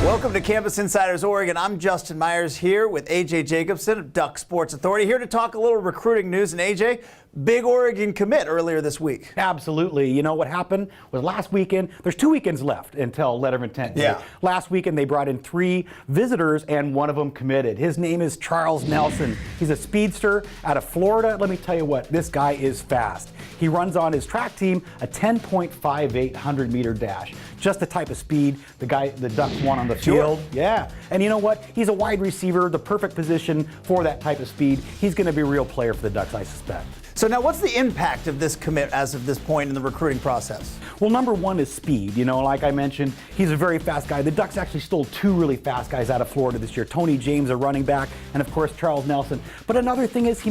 Welcome to Campus Insiders Oregon. I'm Justin Myers here with AJ Jacobson of Duck Sports Authority, here to talk a little recruiting news. And AJ, big Oregon commit earlier this week. Absolutely. You know what happened was last weekend, there's 2 weekends left until letter of intent day. Yeah. Last weekend they brought in 3 visitors and one of them committed. His name is Charles Nelson. He's a speedster out of Florida. Let me tell you what, this guy is fast. He runs on his track team a 10.58 100-meter dash. Just the type of speed the Ducks want on the field. Yeah. And you know what? He's a wide receiver, the perfect position for that type of speed. He's going to be a real player for the Ducks, I suspect. So now what's the impact of this commit as of this point in the recruiting process? Well, number one is speed. You know, like I mentioned, he's a very fast guy. The Ducks actually stole 2 really fast guys out of Florida this year. Tony James, a running back, and of course, Charles Nelson. But another thing is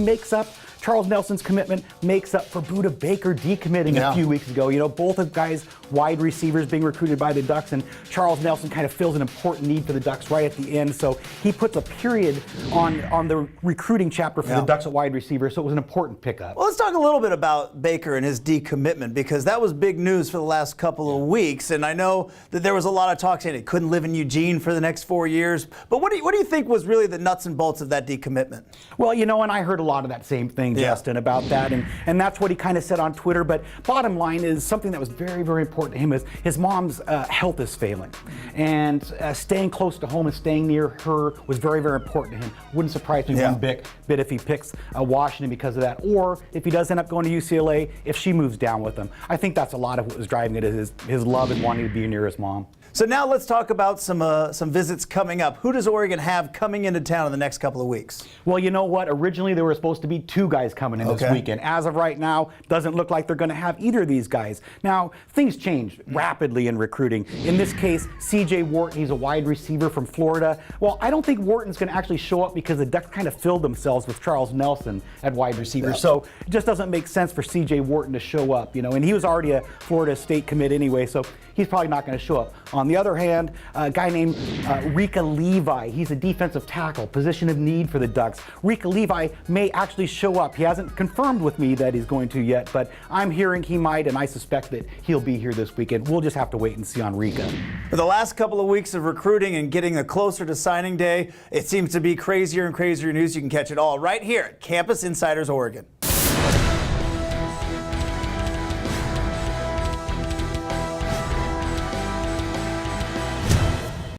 Charles Nelson's commitment makes up for Buda Baker decommitting a few weeks ago. You know, both of guys wide receivers being recruited by the Ducks, and Charles Nelson kind of fills an important need for the Ducks right at the end. So he puts a period on the recruiting chapter for the Ducks at wide receiver. So it was an important pickup. Well, let's talk a little bit about Baker and his decommitment, because that was big news for the last couple of weeks. And I know that there was a lot of talk saying he couldn't live in Eugene for the next 4 years. But what do you think was really the nuts and bolts of that decommitment? Well, you know, and I heard a lot of that same thing, Justin, about that, and that's what he kind of said on Twitter. But bottom line is something that was very, very important to him is his mom's health is failing, and staying close to home and staying near her was very, very important to him. Wouldn't surprise me one bit if he picks Washington because of that, or if he does end up going to UCLA, if she moves down with him. I think that's a lot of what was driving it, is his love and wanting to be near his mom. So now let's talk about some visits coming up. Who does Oregon have coming into town in the next couple of weeks? Well, you know what? Originally, there were supposed to be 2 guys coming in this weekend. As of right now, doesn't look like they're going to have either of these guys. Now, things change rapidly in recruiting. In this case, C.J. Wharton, he's a wide receiver from Florida. Well, I don't think Wharton's going to actually show up because the Ducks kind of filled themselves with Charles Nelson at wide receiver. So it just doesn't make sense for C.J. Wharton to show up, you know. And he was already a Florida State commit anyway, so he's probably not going to show up. On the other hand, a guy named Rika Levi, he's a defensive tackle, position of need for the Ducks. Rika Levi may actually show up. He hasn't confirmed with me that he's going to yet, but I'm hearing he might, and I suspect that he'll be here this weekend. We'll just have to wait and see on Rika. For the last couple of weeks of recruiting and getting closer to signing day, it seems to be crazier and crazier news. You can catch it all right here at Campus Insiders Oregon.